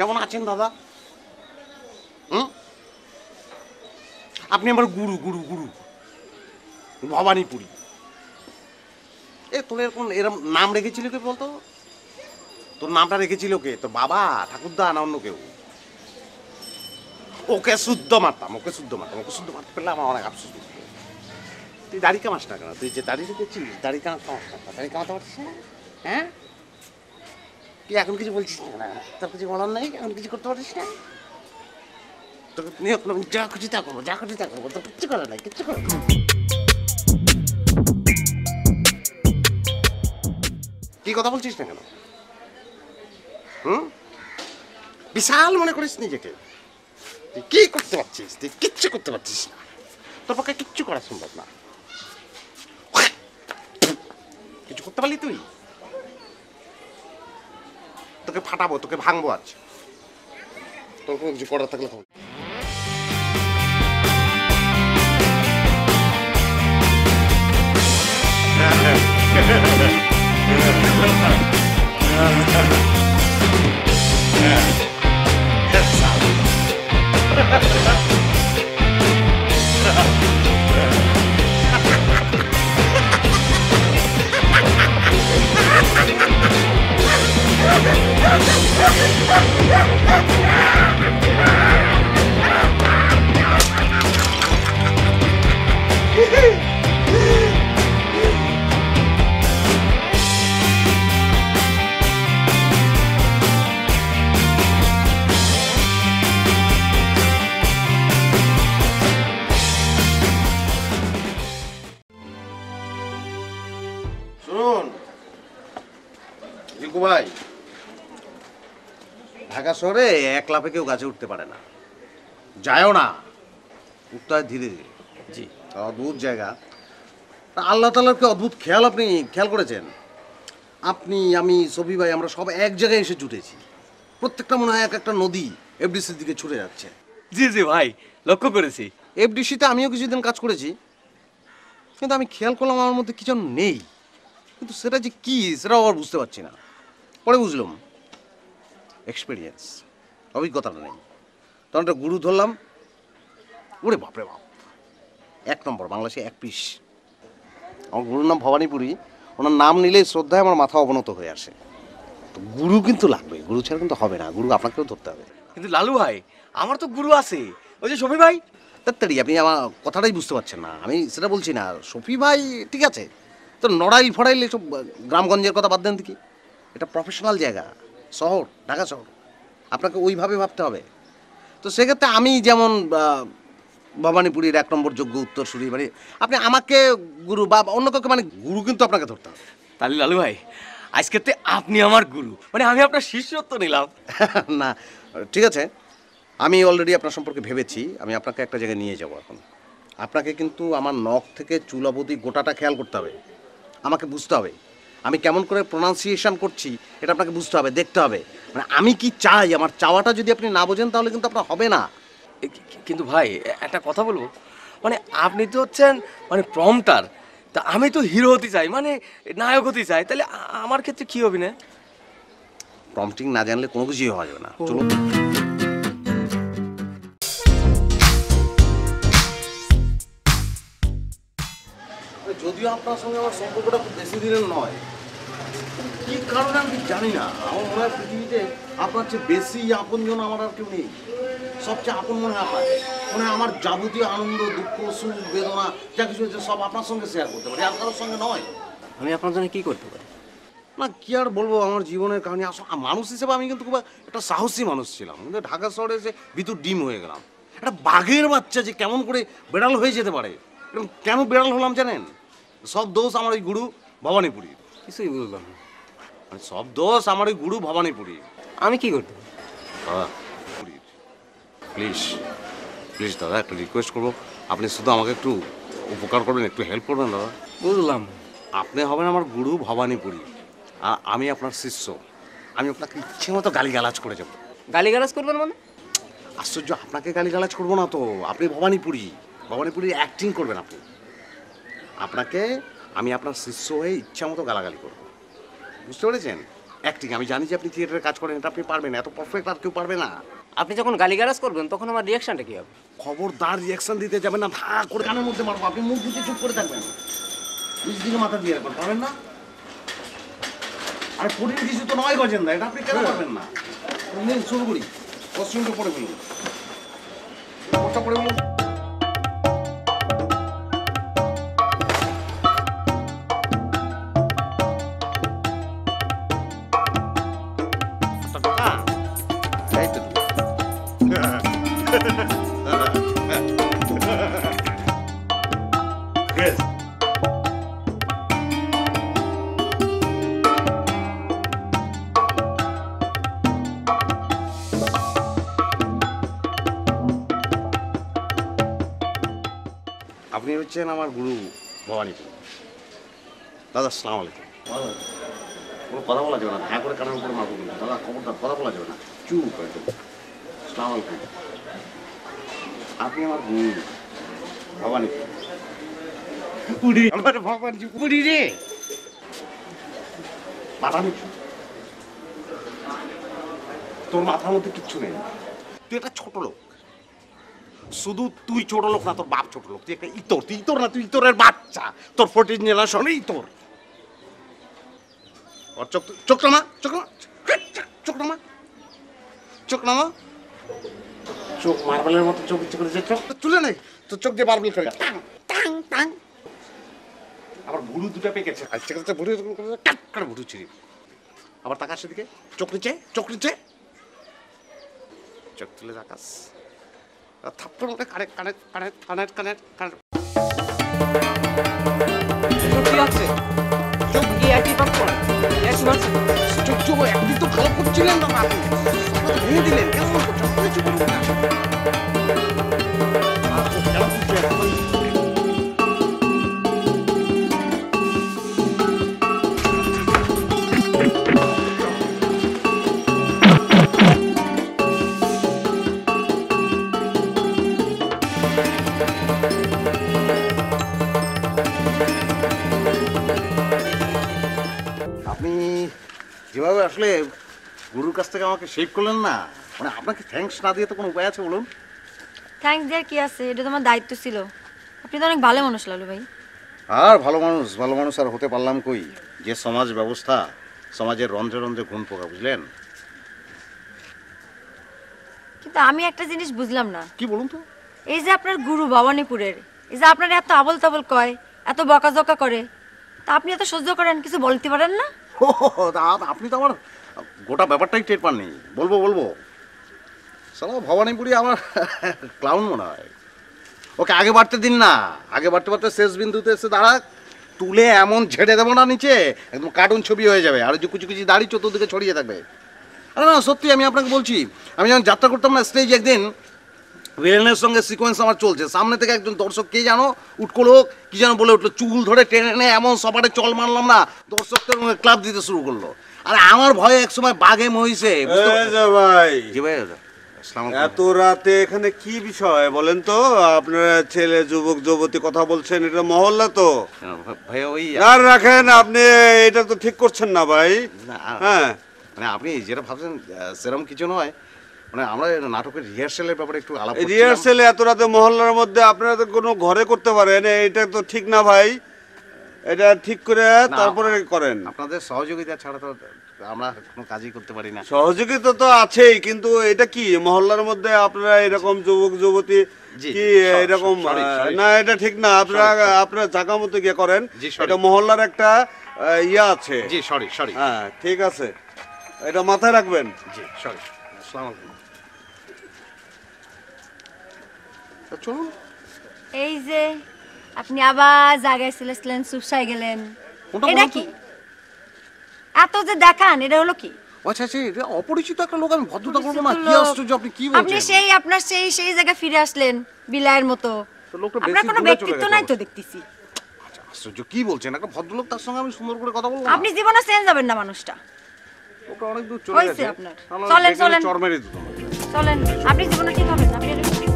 কেমন আছেন দাদা? আপনি আমার গুরু গুরু গুরু ভবানীপুরী। তোর এরকম এরকম নাম রেখেছিল কে বলতো? তোর নামটা রেখেছিল কে? তোর বাবা, ঠাকুরদা, না অন্য কেউ? ওকে শুদ্ধ মারতাম, ওকে শুদ্ধ মারতে পারলে আমার অনেক আফসোস হতো। তুই দাড়ি কামাস না কেন? তুই যে দাড়ি রেখেছিস, দাড়ি কামাস না, দাড়ি কামাতে পারছিস না? হ্যাঁ, তুই এখন কিছু বলছিস না? তোর কিছু বলার নাই? এখন কিছু করতে পারিস না? তোকে যা খুশি তা করবো, যা খুশি তা করবো, তোর কিচ্ছু করার নাই, কিচ্ছু করার নাই। কি কথা বলছিস না কেন? বিশাল মনে করিস নিজেকে? তুই কি করতে পারছিস? তুই কিচ্ছু করতে পারছিস না। তোর পক্ষে কিচ্ছু করা সম্ভব না। কিছু করতে পারলি তুই? তোকে ফাটাবো, তোকে ভাঙবো আজ। তোর কোনো কিছু করার থাকলে খবর। শুনুন জিকু ভাই, ঢাকা শহরে এক লাফে কেউ গাছে উঠতে পারে না, যায়ও না। উঠতে হয় ধীরে ধীরে। জি, অদ্ভুত জায়গা। আল্লাহ তাআলার কি অদ্ভুত খেয়াল, আপনি খেয়াল করেছেন? আপনি, আমি, সফি ভাই, আমরা সব এক জায়গায় এসে জুটেছি। প্রত্যেকটা মনে হয় এক একটা নদী এফডিসির দিকে ছুটে যাচ্ছে। জি জি ভাই, লক্ষ্য করেছি। এফডিসিতে আমিও কিছুদিন কাজ করেছি, কিন্তু আমি খেয়াল করলাম আমার মধ্যে কিছু নেই। কিন্তু সেটা যে কি, সেটাও আবার বুঝতে পারছি না। পরে বুঝলাম এক্সপিরিয়েন্স, অভিজ্ঞতাটা নেই। তখন একটা গুরু ধরলাম, ওরে বাপরে বাপ, এক নম্বর বাংলাদেশে এক পিস। আমার গুরুর নাম ভবানীপুরী। ওনার নাম নিলেই শ্রদ্ধায় আমার মাথা অবনত হয়ে আসে। তো গুরু কিন্তু লাগবে, গুরু ছাড়া কিন্তু হবে না। গুরু আপনাকেও ধরতে হবে। কিন্তু লালু ভাই, আমার তো গুরু আছে, ওই যে শফি ভাই। তাড়াতাড়ি আপনি আমার কথাটাই বুঝতে পারছেন না। আমি সেটা বলছি না। শফি ভাই ঠিক আছে, তো নড়াইল ফড়াইল এসব গ্রামগঞ্জের কথা বাদ দেন দেখি। এটা প্রফেশনাল জায়গা, শহর, ঢাকা শহর। আপনাকে ওইভাবে ভাবতে হবে। তো সেক্ষেত্রে আমি যেমন ভবানীপুরীর এক নম্বর যোগ্য উত্তরসূরি, মানে আপনি আমাকে গুরু বা অন্য কাউকে, মানে গুরু কিন্তু আপনাকে ধরতে হবে। তাহলে লালু ভাই, আজকে আপনি আমার গুরু, মানে আমি আপনার শিষ্যত্ব নিলাম। না ঠিক আছে, আমি অলরেডি আপনার সম্পর্কে ভেবেছি। আমি আপনাকে একটা জায়গায় নিয়ে যাব এখন। আপনাকে কিন্তু আমার নখ থেকে চুল অবধি গোটাটা খেয়াল করতে হবে। আমাকে বুঝতে হবে আমি কেমন করে প্রোনাউন্সিয়েশন করছি, এটা আপনাকে বুঝতে হবে, দেখতে হবে। মানে আমি কি চাই, আমার চাওয়াটা যদি আপনি না বোঝেন তাহলে কিন্তু আপনার হবে না। কিন্তু ভাই একটা কথা বলবো, মানে আপনি তো হচ্ছেন মানে প্রম্পটার, তা আমি তো হিরো হতে চাই, মানে নায়ক হতে চাই। তাহলে আমার ক্ষেত্রে কি হবে না? প্রম্পটিং না জানলে কোনো কিছুই হওয়া যাবে না। চলুন। যদিও আপনার সঙ্গে আমার সম্পর্কটা খুব বেশি দিনের নয়, কি কারণে আমি জানি না, আমার মনে হয় পৃথিবীতে আপনার চেয়ে বেশি আপনজন আমার আর কেউ নেই। সবচেয়ে আপন মনে হয় আপনাকে। মনে হয় আমার যাবতীয় আনন্দ, দুঃখ, সুখ, বেদনা যা কিছু হয়েছে সব আপনার সঙ্গে শেয়ার করতে পারি, আর কারোর সঙ্গে নয়। আমি আপনার জন্য কি করতে পারি? না কি আর বলবো, আমার জীবনের কাহিনী। আসলে মানুষ হিসেবে আমি কিন্তু খুব একটা সাহসী মানুষ ছিলাম, কিন্তু ঢাকা শহরে এসে ভিতর ডিম হয়ে গেলাম। একটা বাঘের বাচ্চা যে কেমন করে বেড়াল হয়ে যেতে পারে, এবং কেন বেড়াল হলাম জানেন? সব দোষ আমার ওই গুরু ভবানীপুরীর। কিছুই বুঝলাম না। মানে সব দোষ আমার ওই গুরু ভবানীপুরী। আমি কি করতে পারি? প্লিজ প্লিজ দাদা, একটা রিকোয়েস্ট করবো, আপনি শুধু আমাকে একটু উপকার করবেন, একটু হেল্প করবেন দাদা। বুঝলাম। আপনি হবেন আমার গুরু ভবানীপুরী, আর আমি আপনার শিষ্য। আমি আপনাকে ইচ্ছে মতো গালিগালাজ করে যাবো। গালিগালাজ করবেন মানে? আশ্চর্য, আপনাকে গালিগালাজ করবো না তো। আপনি ভবানীপুরী, ভবানীপুরীর অ্যাক্টিং করবেন আপনি। আপনাকে আমি আপনার শিষ্য হয়ে ইচ্ছা মতো গালাগালি করবো, বুঝতে পেরেছেন? অ্যাক্টিং আমি জানি যে আপনি থিয়েটারে কাজ করেন, এটা আপনি পারবেন, এত পারফেক্ট আর কেউ পারবে না। আপনি যখন গালিগালাজ করবেন তখন আমার রিয়াকশনটা কি হবে? খবরদার রিয়াকশন দিতে যাবেন না, ধা করে কানের মধ্যে মারবো, আপনি মুখ বুঝে চুপ করে থাকবেন, নিজ দিকে মাথা দিয়ে রাখবেন, পারবেন না? আরে পরির কিছু তো নয় গজেন দা, এটা আপনি কেন পারবেন না? নিন শুরু করি, কস্টিউমটা পরে ফেলুন, ওটা পরে ফেলুন। এই তো Yes. আপনি হচ্ছেন আমার গুরু ভবানীপুর। দাদা আসসালামু আলাইকুম। কোনো কথা বলা যাবে না, হ্যাঁ করে কানের উপরে মারবো কিন্তু দাদা, খবরদার কথা বলা যাবে না, চুপ একদম। আসসালামু আলাইকুম। আপনি আমার গুরু ভবানীপুর। পুরি আমার ভবানী পুরি রে মাথা নিচু, তোর মাথার মধ্যে কিচ্ছু নেই, তুই একটা ছোট লোক। শুধু তুই ছোট লোক না, তোর বাপ ছোট লোক, তুই একটা ইতর, তুই ইতর না, তুই ইতরের বাচ্চা, তোর 14 জেনারেশন ইতর। ওর চোখ চোখ নামা, চোখ নামা, চোখ নামা, চোখ নামা, চোখ মার্বেলের মতো চোখ ইচ্ছে করেছে, চোখ তুলে নেই তোর চোখ দিয়ে মার্বেল করে টাং টাং টাং। আবার ভুরু দুটো পেকেছে, আজকে কাছে ভুরু কাট করে ভুরু ছিঁড়ি। আবার তাকাস সেদিকে, চোখ নিচে, চোখ নিচে, চোখ তুলে তাকাস, থাপ্পড় মতো connect connect connect connect connect connect. কি আছে? চোখ দিয়ে একই পাপ করে একই মারছে। চোখ চোখ একদিন তো ভালো করছিলেন না, আপনি ভেঙে দিলেন কেন? চোখ নিচু করুন না। আপনি যেভাবে আসলে গুরুর কাছ থেকে আমাকে শেভ করলেন না, মানে আপনাকে থ্যাঙ্কস না দিয়ে তো কোনো উপায় আছে বলুন? থ্যাঙ্কস দেওয়ার কি আছে, এটা তোমার দায়িত্ব ছিল। আপনি তো অনেক ভালো মানুষ লালু ভাই। আর ভালো মানুষ আর হতে পারলাম কই, যে সমাজ ব্যবস্থা, সমাজের রন্ধ্রে রন্ধ্রে ঘুণ পোকা, বুঝলেন? কিন্তু আমি একটা জিনিস বুঝলাম না, কি বলুন তো? এই যে আপনার গুরু ভবানীপুরের, এই যে আপনার এত আবল তাবল কয়, এত বকাঝকা করে, তা আপনি এত সহ্য করেন, কিছু বলতে পারেন না? ও আপনি তো আমার গোটা ব্যাপারটাই টের পাননি। বলবো সালা ভবানীপুরি আমার ক্লাউন মনে হয়। ওকে আগে বাড়তে দিন না, আগে বাড়তে বাড়তে শেষ বিন্দুতে এসে দাঁড়াক, তুলে এমন ঝেড়ে দেবো না নিচে, একদম কার্টুন ছবি হয়ে যাবে, আর কুচি কুচি দাড়ি চতুর্দিকে ছড়িয়ে থাকবে। আরে না সত্যি আমি আপনাকে বলছি, আমি যখন যাত্রা করতাম না স্টেজে, একদিন ভিলেনের সঙ্গে সিকোয়েন্স আমার চলছে, সামনে থেকে একজন দর্শক কে জানো উঠকো লোক কি যেন বলে উঠলো, চুল ধরে টেনে এনে এমন সবারে চল মারলাম না, দর্শকদের ক্লাব দিতে শুরু করলো। আর আমার ভয়ে একসময় বাঘে মহিষে। ভাই জি ভাই, আসসালামু আলাইকুম। এত রাতে এখানে কি বিষয় বলেন তো? আপনারা ছেলে যুবক যুবতী কথা বলছেন, এটা মহল্লা তো। ভাই ওই আর রাখেন, আপনি এটা তো ঠিক করছেন না ভাই। না, হ্যাঁ, মানে আপনি যেটা ভাবছেন সেরকম কিছু নয়, মানে আমরা নাটকের রিহার্সালের ব্যাপারে একটু আলাপ করছিলাম। রিহার্সেল এত রাতে মহল্লার মধ্যে আপনারা তো কোনো ঘরে করতে পারেন, এটা তো ঠিক না ভাই। এটা ঠিক করে তারপরে করেন। আপনাদের সহযোগিতা ছাড়া তো আমরা কোনো কাজই করতে পারি না। সহযোগিতা তো আছেই, কিন্তু এটা কি মহল্লার মধ্যে আপনারা এরকম যুবক যুবতী জি, কি এরকম sorry. না, এটা ঠিক না। আপনারা জায়গা মতো গিয়ে করেন। জি, sorry. এটা মহল্লার একটা ইয়া আছে। জি সরি। হ্যাঁ ঠিক আছে, এটা মাথায় রাখবেন। জি সরি। আসসালামু আলাইকুম। চলুন। এই যে আপনি আবার জায়গায় ছিলেন, চুপসাই গেলেন, কোনটা এটা বলুন তো? কি এত যে দেখান, এটা হলো কি? আচ্ছা এটা অপরিচিত একটা লোক, আমি ভদ্রতা করবো না? পরিচিত কি লোক। আশ্চর্য, আপনি কি আপনি বলছেন? আপনার সেই জায়গায় ফিরে আসলেন বিলায়ের মতো। তো লোকটা আপনার বেশি কোনো দূরে চলে ব্যক্তিত্ব গেছে নাই তো অবশ্য। দেখতেছি। আচ্ছা আশ্চর্য, কি বলছেন? একটা ভদ্রলোক, তার সঙ্গে আমি সুন্দর করে কথা বলবো না? আপনি জীবনে চেঞ্জ হবেন না মানুষটা। লোকটা অনেক দূর চলে হয়েছে গেছে। আপনার। আমরা চলেন, দেখে চলেন। চর মেরে দিতাম। চলেন, আপনি জীবনে ঠিক হবেন না, আপনি এরকম